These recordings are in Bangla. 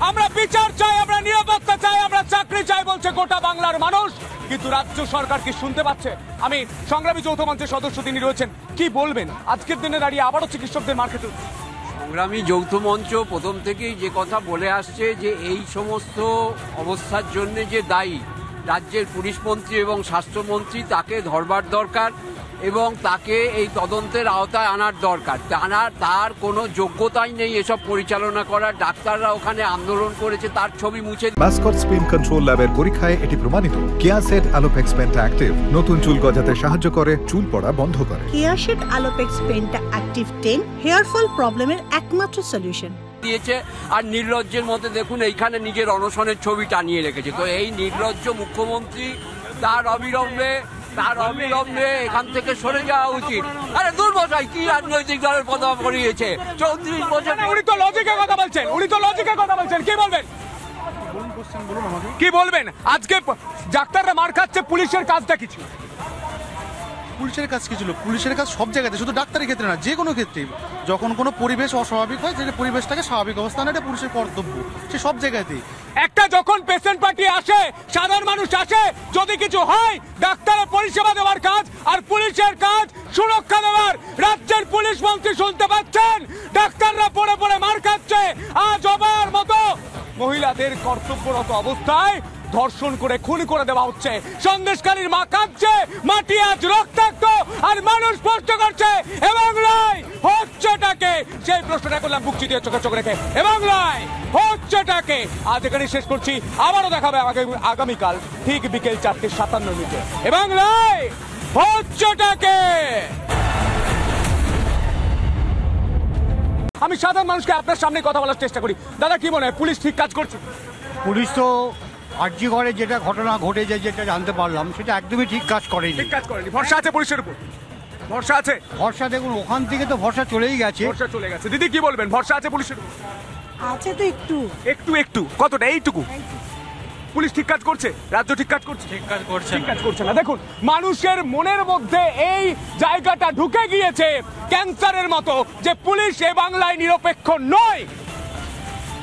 আমরা বিচার চাই, আমরা নিরাপত্তা চাই, আমরা চাকরি চাই বলছে গোটা বাংলার মানুষ। কিন্তু রাজ্য সরকার কি শুনতে পাচ্ছে? আমি সংগ্রামী যৌথ মঞ্চের সদস্য, তিনি রয়েছেন, কি বলবেন আজকের দিনে দাঁড়িয়ে আবারও চিকিৎসকদের মার খেতে? সংগ্রামী যৌথ মঞ্চ প্রথম থেকেই যে কথা বলে আসছে যে এই সমস্ত অবস্থার জন্য যে দায়ী রাজ্যের পুলিশ মন্ত্রী এবং স্বাস্থ্যমন্ত্রী, তাকে ধরবার দরকার এবং তাকে এই তদন্তের আওতায় আনার দরকার। তার কোনো যোগ্যতাই নেই এসব পরিচালনা করার। ডাক্তাররা ওখানে আন্দোলন করেছে, তার ছবি মুছে। মাসকট স্পিন কন্ট্রোল ল্যাবের পরীক্ষায় এটি প্রমাণিত। কেয়াসেট আলোপেক্স পেন্টা অ্যাক্টিভ নতুন চুল গজাতে সাহায্য করে, চুল পড়া বন্ধ করে। Keyaseth Alopex penta active 10 hair fall প্রবলেমের একমাত্র সলিউশন দিয়েছে। আর নির্লজ্জের মধ্যে দেখুন এইখানে নিজের অনশনের ছবি টানিয়ে রেখেছে। তো এই নির্লজ্জ মুখ্যমন্ত্রী তার অবিলম্বে এখান থেকে সরে যাওয়া উচিত। আরে দুর্বশাই কি রাজনৈতিক দলের পতাকা করিয়েছে 34 বছর। উনি তো লজিকের কথা বলছেন, কি বলবেন? আজকে ডাক্তাররা মার খাচ্ছে, পুলিশের কাজটা কি ছিল? পুলিশের কাজ কি ছিল? পুলিশের কাজ সব জায়গাতে, শুধু ডাক্তারের ক্ষেত্রে না, যে কোনো ক্ষেত্রে যখন কোনো পরিবেশ অস্বাভাবিক হয়, যে পরিবেশটাকে স্বাভাবিক অবস্থানে এটা পুলিশের কর্তব্য, সে সব জায়গাতেই। একটা যখন পেশেন্ট পার্টি আসে, সাধারণ মানুষ আসে, যদি কিছু হয় ডাক্তারের পরিষেবা দেওয়ার কাজ, আর পুলিশের কাজ সুরক্ষা দেওয়ার। রাজ্যের পুলিশ মন্ত্রী শুনতে পাচ্ছেন ডাক্তাররা পড়ে পড়ে মার খাচ্ছে। আজ অবার মতো মহিলাদের কর্তব্যরত অবস্থায় ধর্ষণ করে খুন করে দেওয়া হচ্ছে। সন্দেশকারীর মা কাঁদছে, মাটি আজ রক্তাক্ত, আর মানুষ প্রশ্ন করছে এ বাংলায় হচ্ছেটাকে? সেই প্রশ্নটা করলাম বুক চিতিয়ে চোখে রেখে। এ বাংলায় হচ্ছেটাকে? আজ এখানে শেষ করছি, আবারও দেখাবে আগামীকাল ঠিক বিকেল 4:57 এ বাংলায় হচ্ছেটাকে। আমি সাধারণ মানুষকে আপনার সামনে কথা বলার চেষ্টা করি। দাদা, কি মনে হয় পুলিশ ঠিক কাজ করছে? পুলিশ তো আরজি করে যেটা ঘটনা ঘটেছে, যেটা জানতে পারলাম, সেটা একদমই ঠিক কাজ করেনি। ভরসা আছে পুলিশের উপর? ভরসা আছে? ভরসা দেখুন, ওখান থেকে তো ভরসা চলেই গেছে। দিদি কি বলবেন, ভরসা আছে পুলিশের উপর? আছে তো একটু। কতটা? এইটুকু। পুলিশ ঠিক কাজ করছে? রাজ্য ঠিক কাজ করছে? ঠিক কাজ করছে না। দেখুন, মানুষের মনের মধ্যে এই জায়গাটা ঢুকে গিয়েছে ক্যান্সারের মতো, যে পুলিশ এ বাংলায় নিরপেক্ষ নয়।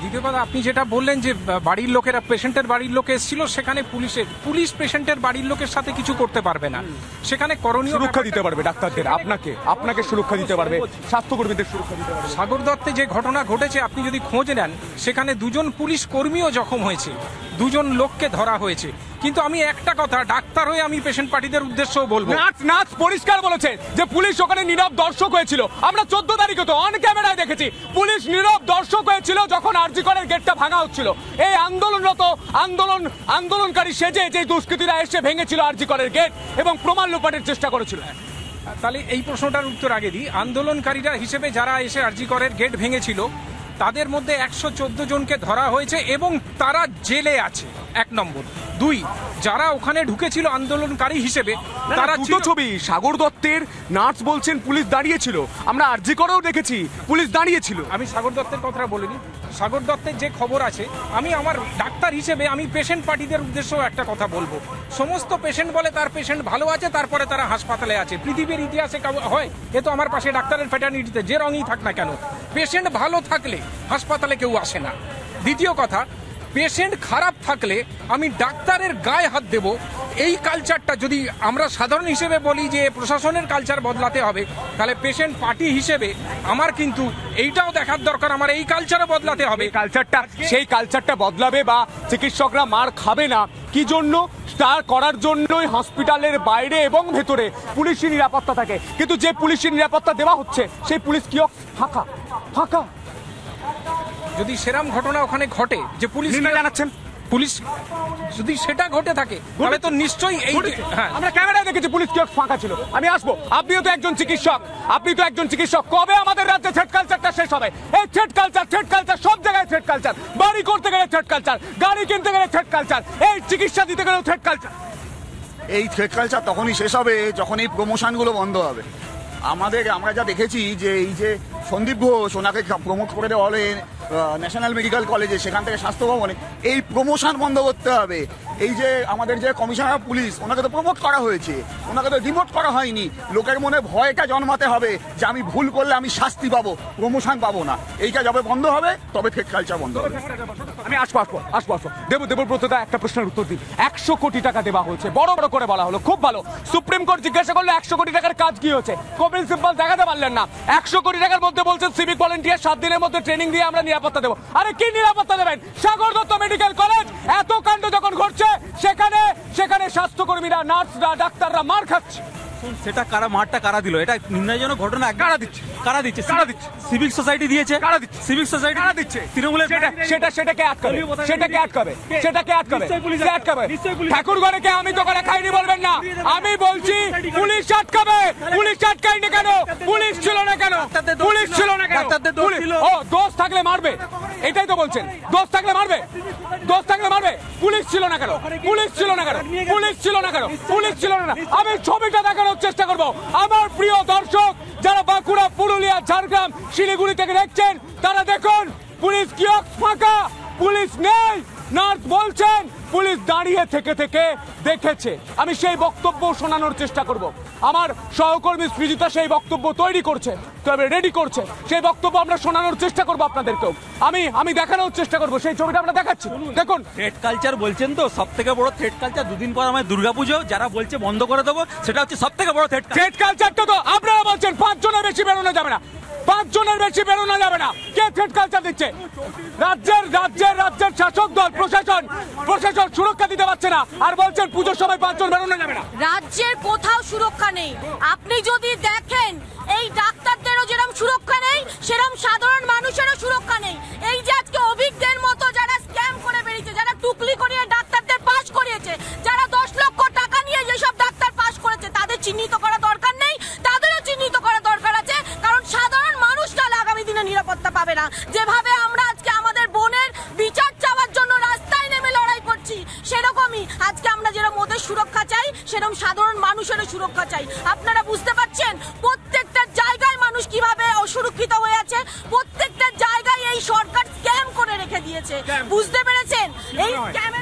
দ্বিতীয় কথা, আপনি যেটা বললেন যে বাড়ির লোকেরা, পেশেন্টের বাড়ির লোক এসেছিল, সেখানে পুলিশ পেশেন্টের বাড়ির লোকের সাথে কিছু করতে পারবে না। সেখানে করণীয় সুরক্ষা দিতে পারবে ডাক্তারদের, আপনাকে সুরক্ষা দিতে পারবে, স্বাস্থ্যকর্মীদের সুরক্ষা দিতে পারবে। সাগর দত্তে যে ঘটনা ঘটেছে, আপনি যদি খোঁজ নেন, সেখানে 2জন পুলিশ কর্মীও জখম হয়েছে, 2জন লোককে ধরা হয়েছে। কিন্তু আমি একটা কথা ডাক্তার হয়ে আমি পেশেন্ট পার্টিদের উদ্দেশ্যও বলবো, নাচ পরিষ্কার বলেছে যে পুলিশ ওখানে নীরব দর্শক হয়েছিল। আমরা 14 তারিখে তো অন ক্যামেরায় দেখেছি পুলিশ নীরব দর্শক হয়েছিল যখন আরজি করের গেটটা ভাঙা হচ্ছিল। এই আন্দোলনকারী সেজে যে দুষ্কৃতীরা এসে ভেঙেছিল আরজি করের গেট এবং প্রমাণ লোপাটের চেষ্টা করেছিল। তাহলে এই প্রশ্নটার উত্তর আগে দিই। আন্দোলনকারীরা হিসেবে যারা এসে আরজি করের গেট ভেঙেছিল, তাদের মধ্যে 114 জনকে ধরা হয়েছে এবং তারা জেলে আছে, 1 নম্বর। 2, যারা ওখানে ঢুকেছিল আন্দোলনকারী হিসেবে, তারা দুটো ছবি। সাগর দত্তের নার্স বলছেন পুলিশ দাঁড়িয়েছিল, আমরা আরজি করেও দেখেছি পুলিশ দাঁড়িয়েছিল। আমি সাগর দত্তের কথা বলিনি। সাগর দত্তের যে খবর আছে, আমি আমার ডাক্তার হিসেবে আমি পেশেন্ট পার্টিদের উদ্দেশ্যেও একটা কথা বলবো। সমস্ত পেশেন্ট বলে তার পেশেন্ট ভালো আছে, তারপরে তারা হাসপাতালে আছে। পৃথিবীর ইতিহাসে হয়, এ তো আমার পাশে ডাক্তারের ফ্যাটার্নিটিতে যে রঙই থাক না কেন, পেশেন্ট ভালো থাকলে হাসপাতালে কেউ আসে না। দ্বিতীয় কথা, পেশেন্ট খারাপ থাকলে আমি ডাক্তারের গায়ে হাত দেব, এই কালচারটা যদি আমরা সাধারণ হিসেবে বলি যে প্রশাসনের কালচার বদলাতে হবে, তাহলে পেশেন্ট পার্টি হিসেবে আমার কিন্তু এইটাও দেখার দরকার, আমার এই কালচারও বদলাতে হবে। সেই কালচারটা বদলাবে বা চিকিৎসকরা মার খাবে না কি জন্য? তার করার জন্যই হসপিটালের বাইরে এবং ভেতরে পুলিশি নিরাপত্তা থাকে। কিন্তু যে পুলিশি নিরাপত্তা দেওয়া হচ্ছে সেই পুলিশ কি ফাঁকা? যদি সেরাম ঘটনা ওখানে ঘটে, যে পুলিশ জানাচ্ছেন, পুলিশ যদি সেটা ঘটে থাকে, তাহলে তো নিশ্চয়ই এই আমরা ক্যামেরায় দেখেছি পুলিশ কি ফাঁকা ছিল। আমি আসবো, আপনি তো একজন চিকিৎসক, কবে আমাদের রাজ্যে থ্রেড কালচারটা শেষ হবে? এই থ্রেড কালচার সব জায়গায় থ্রেড কালচার। বাড়ি করতে গেলে থ্রেড কালচার, গাড়ি কিনতে গেলে থ্রেড কালচার, এই চিকিৎসা দিতে গেলেও থ্রেড কালচার। এই থ্রেড কালচার তখনই শেষ হবে যখন এই প্রমোশনগুলো বন্ধ হবে। আমরা যা দেখেছি যে এই যে সন্দীপ ঘোষ, ওনাকে প্রমোট করে দেওয়া হলে ন্যাশনাল মেডিকেল কলেজে, সেখান থেকে স্বাস্থ্য ভবনে, এই প্রমোশন বন্ধ করতে হবে। এই যে আমাদের যে কমিশনার পুলিশ, ওনাকে তো প্রমোট করা হয়েছে, ওনাকে তো ডিমোট করা হয়নি। লোকের মনে ভয়টা জন্মাতে হবে যে আমি ভুল করলে আমি শাস্তি পাবো, প্রমোশন পাবো না। এইটা যবে বন্ধ হবে তবে থ্রেড কালচার বন্ধ হবে। আমি আসবো দেবব্রতদা, একটা প্রশ্নের উত্তর দিন। 100 কোটি টাকা দেওয়া হয়েছে, বড় বড় করে বলা হলো, খুব ভালো। সুপ্রিম কোর্ট জিজ্ঞাসা করলো 100 কোটি টাকার কাজ কি হচ্ছে, কপিল সিব্বল দেখাতে পারলেন না। 100 কোটি টাকার মধ্যে বলছেন সিভিক ভলেন্টিয়ার 7 দিনের মধ্যে ট্রেনিং দিয়ে আমরা নিরাপত্তা দেবো। আরে কি নিরাপত্তা দেবেন? সাগর দত্ত মেডিকেল কলেজ এত কাণ্ড যখন ঘটছে, সেখানে স্বাস্থ্যকর্মীরা, নার্সরা, ডাক্তাররা মার খাচ্ছে। সেটা মারটা কারা দিল? এটা নির্ণয়জনক ঘটনা। কারা দিচ্ছে? সিভিক সোসাইটি দিয়েছে। সিভিক সোসাইটি কারা দিচ্ছে? তৃণমূলের। সেটাকে আটকাবে। ঠাকুরগড়ে আমি তো করে খাইনি বলবেন না। আমি বলছি পুলিশ আটকাবে। পুলিশ আটকায়নি কেন? পুলিশ ছিল না কেন? ও দোষ থাকলে মারবে, এটাই তো বলছেন। দোষ থাকলে মারবে। পুলিশ ছিল না কেন? আমি ছবিটা দেখানোর চেষ্টা করব। আমার প্রিয় দর্শক যারা বাঁকুড়া, পুরুলিয়া, ঝাড়গ্রাম, শিলিগুড়ি থেকে দেখছেন, তারা দেখুন পুলিশ কিয়স্ক ফাঁকা, পুলিশ নেই। নার্স বলছেন পুলিশ দাঁড়িয়ে থেকে দেখেছে। আমি সেই বক্তব্য শোনানোর চেষ্টা করব। আমার সহকর্মী সৃজিতা সেই বক্তব্য তৈরি করছে, তবে রেডি করছে। সেই বক্তব্য আমরা শোনানোর চেষ্টা করব আপনাদেরকেও। আমি দেখানোর চেষ্টা করব। সেই ছবিটা আমরা দেখাচ্ছি, দেখুন। থ্রেড কালচার বলছেন তো, সব থেকে বড় থ্রেড কালচার। দুদিন পর আমার দুর্গাপুজো, যারা বলছে বন্ধ করে দেবো, সেটা হচ্ছে সব থেকে বড় থ্রেড কালচারটা তো আপনারা বলছেন 5 জনের বেশি বেরোনো যাবে না। 5 জনের বেশি বেরোনো যাবে না। কে থ্রেড কালচার দিচ্ছে? রাজ্যের শাসক দল, প্রশাসন সুরক্ষা দিতে পারছে না, আর বলছেন পুজোর সময় 5 জন বেরোনো যাবে না। রাজ্যের কোথাও সুরক্ষা নেই। আপনি যদি দেখেন, এই ডাক্তারদেরও যেরকম সুরক্ষা নেই, সেরকম সাধারণ মানুষেরও সুরক্ষা নেই। এই যে আজকে অভিজ্ঞদের মতো যারা স্ক্যাম করে বেরিয়েছে, যারা টুকলি করিয়ে ডাক্তারদের পাস করিয়েছে, যারা 10 লক্ষ টাকা নিয়ে যেসব ডাক্তার পাস করেছে, তাদের চিহ্নিত করা দরকার নেই। তাদেরও চিহ্নিত করা দরকার আছে, কারণ সাধারণ মানুষ তাহলে আগামী দিনে নিরাপত্তা পাবে না। যেভাবে আমরা আজকে আমাদের বোনের বিচার চাওয়ার জন্য রাস্তায় নেমে লড়াই করছি, সেরকমই আজকে আমরা যেরকম ওদের সুরক্ষা চাই, সেরকম সাধারণ মানুষেরও সুরক্ষা চাই। আপনারা বুঝতে পারছেন প্রত্যেকটা জায়গায় মানুষ কিভাবে অসুরক্ষিত হয়ে আছে। প্রত্যেকটা জায়গায় এই সরকার স্ক্যাম করে রেখে দিয়েছে, বুঝতে পেরেছেন? এই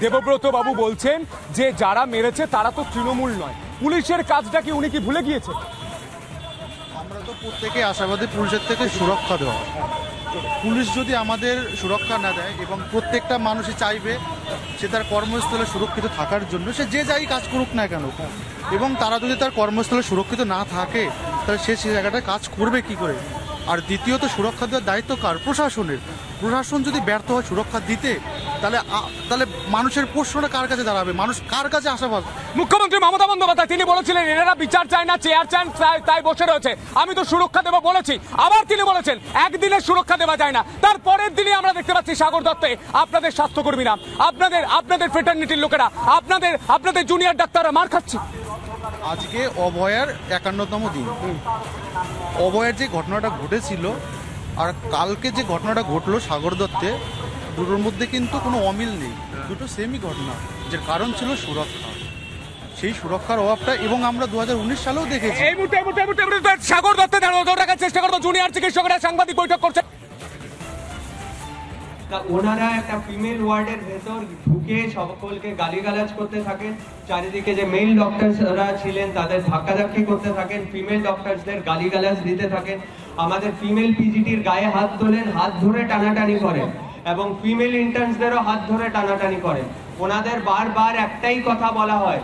দেবব্রত বাবু বলছেন যে যারা মেরেছে তারা তো তৃণমূল নয়। পুলিশের কাজটা কি উনি কি ভুলে গিয়েছে? আমরা তো প্রত্যেকে আশাবাদী পুলিশের থেকে সুরক্ষা দেওয়া। পুলিশ যদি আমাদের সুরক্ষা না দেয়, এবং প্রত্যেকটা মানুষই চাইবে সে তার কর্মস্থলে সুরক্ষিত থাকার জন্য, সে যে যাই কাজ করুক না কেন, এবং তারা যদি তার কর্মস্থলে সুরক্ষিত না থাকে, তাহলে সে সেই জায়গাটায় কাজ করবে কি করে? আর দ্বিতীয়ত, সুরক্ষা দেওয়ার দায়িত্ব কার? প্রশাসনের। প্রশাসন যদি ব্যর্থ হয় সুরক্ষা দিতে, তাহলে মানুষের প্রশ্নটা কার কাছে দাঁড়াবে? মানুষ কার কাছে আশাবাদ? মুখ্যমন্ত্রী মমতা বন্দ্যোপাধ্যায় তিনি বলেছিলেন এনারা বিচার চায় না, চেয়ার চান, তাই বসে রয়েছে। আমি তো সুরক্ষা দেবো বলেছি। আবার তিনি বলেছেন একদিনের সুরক্ষা দেওয়া যায় না, তার পরের দিনই আমরা দেখতে পাচ্ছি সাগর দত্তে আপনাদের স্বাস্থ্যকর্মীরা, আপনাদের ফ্রেটার্নিটির লোকেরা, আপনাদের জুনিয়র ডাক্তাররা মার খাচ্ছে। আজকে অভয়ার 51তম দিন। অভয়ার যে ঘটনাটা ঘটেছিল আর কালকে যে ঘটনাটা ঘটলো সাগর দত্তে, দুটোর মধ্যে কিন্তু কোনো অমিল নেই, দুটো সেমই ঘটনা। যার কারণ ছিল সুরক্ষা। সেই সুরক্ষার অভাবটা এবং আমরা 2019 সালেও দেখেছি। এই মুহূর্তে সাগর দত্তে রাখার চেষ্টা করবো। জুনিয়র চিকিৎসকরা সাংবাদিক বৈঠক করছে। ওনারা একটা ফিমেল ওয়ার্ডের ভেতর ঢুকে সকলকে গালিগালাজ করতে থাকেন। চারিদিকে যে মেল ডক্টরসরা ছিলেন তাদের ধাক্কাধাক্কি করতে থাকেন, ফিমেল ডক্টরসদের গালিগালাজ দিতে থাকেন। আমাদের ফিমেল পিজিটির গায়ে হাত তোলেন, হাত ধরে টানাটানি করেন, এবং ফিমেল ইন্টার্নসদেরও হাত ধরে টানাটানি করেন। ওনাদের বারবার একটাই কথা বলা হয়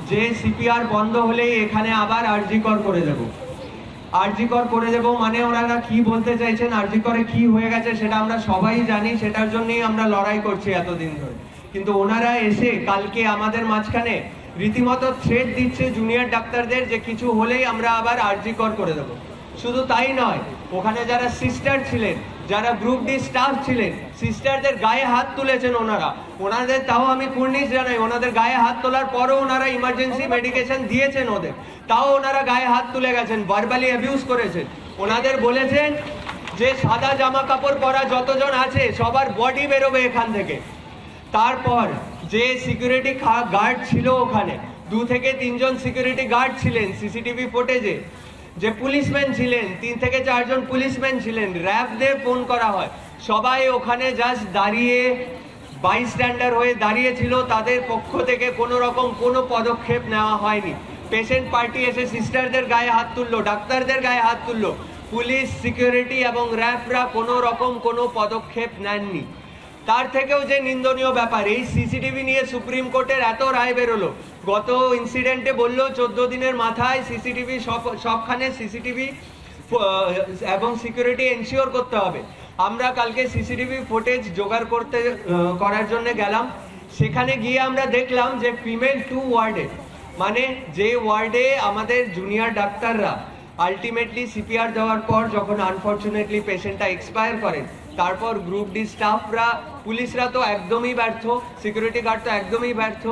যে সিপিআর বন্ধ হলেই এখানে আবার আরজিকর করে দেব। আরজিকর করে দেব মানে ওনারা কি বলতে চাইছেন, আরজিকরে কি হয়ে গেছে সেটা আমরা সবাই জানি, সেটার জন্যই আমরা লড়াই করছি এতদিন ধরে। কিন্তু ওনারা এসে কালকে আমাদের মাঝখানে রীতিমতো থ্রেট দিচ্ছে জুনিয়র ডাক্তারদের যে কিছু হলেই আমরা আবার আরজিকর করে দেব। শুধু তাই নয়, ওখানে যারা সিস্টার ছিলেন, যারা গ্রুপ ডি স্টাফ ছিলেন, সিস্টারদের গায়ে হাত তুলেছেন ওনাদের তাও আমি কুর্নিশ জানাই, ওনাদের গায়ে হাত তোলার পরও ওনারা ইমার্জেন্সি মেডিকেশন দিয়েছেন ওদের, তাও ওনারা গায়ে হাত তুলে গেছেন, ভার্বালি অ্যাবিউজ করেছেন। ওনাদের বলেছেন যে সাদা জামা কাপড় পরা যতজন আছে সবার বডি বেরোবে এখান থেকে। তারপর যে সিকিউরিটি গার্ড ছিল ওখানে, 2 থেকে 3 জন সিকিউরিটি গার্ড ছিলেন সিসিটিভি ফুটেজে, যে পুলিশম্যান ছিলেন 3 থেকে 4 জন পুলিশম্যান ছিলেন, র্যাবদের ফোন করা হয়, সবাই ওখানে জাস্ট দাঁড়িয়ে বাইস্ট্যান্ডার হয়ে দাঁড়িয়েছিল তাদের পক্ষ থেকে কোনো রকম কোনো পদক্ষেপ নেওয়া হয়নি। পেশেন্ট পার্টি এসে সিস্টারদের গায়ে হাত তুললো, ডাক্তারদের গায়ে হাত তুললো, পুলিশ, সিকিউরিটি এবং র্যাবরা কোনো রকম কোনো পদক্ষেপ নেননি। তার থেকেও যে নিন্দনীয় ব্যাপার, এই সিসিটিভি নিয়ে সুপ্রিম কোর্টের এত রায় বেরোলো, গত ইনসিডেন্টে বললো 14 দিনের মাথায় সিসিটিভি সবখানে সিসিটিভি এবং সিকিউরিটি এনশিওর করতে হবে। আমরা কালকে সিসিটিভি ফুটেজ জোগাড় করার জন্য গেলাম, সেখানে গিয়ে আমরা দেখলাম যে ফিমেল 2 ওয়ার্ডে, মানে যে ওয়ার্ডে আমাদের জুনিয়র ডাক্তাররা আলটিমেটলি সিপিআর দেওয়ার পর যখন আনফর্চুনেটলি পেশেন্টটা এক্সপায়ার করেন, তারপর গ্রুপ ডি স্টাফরা, পুলিশরা তো একদমই ব্যর্থ, সিকিউরিটি গার্ড তো একদমই ব্যর্থ,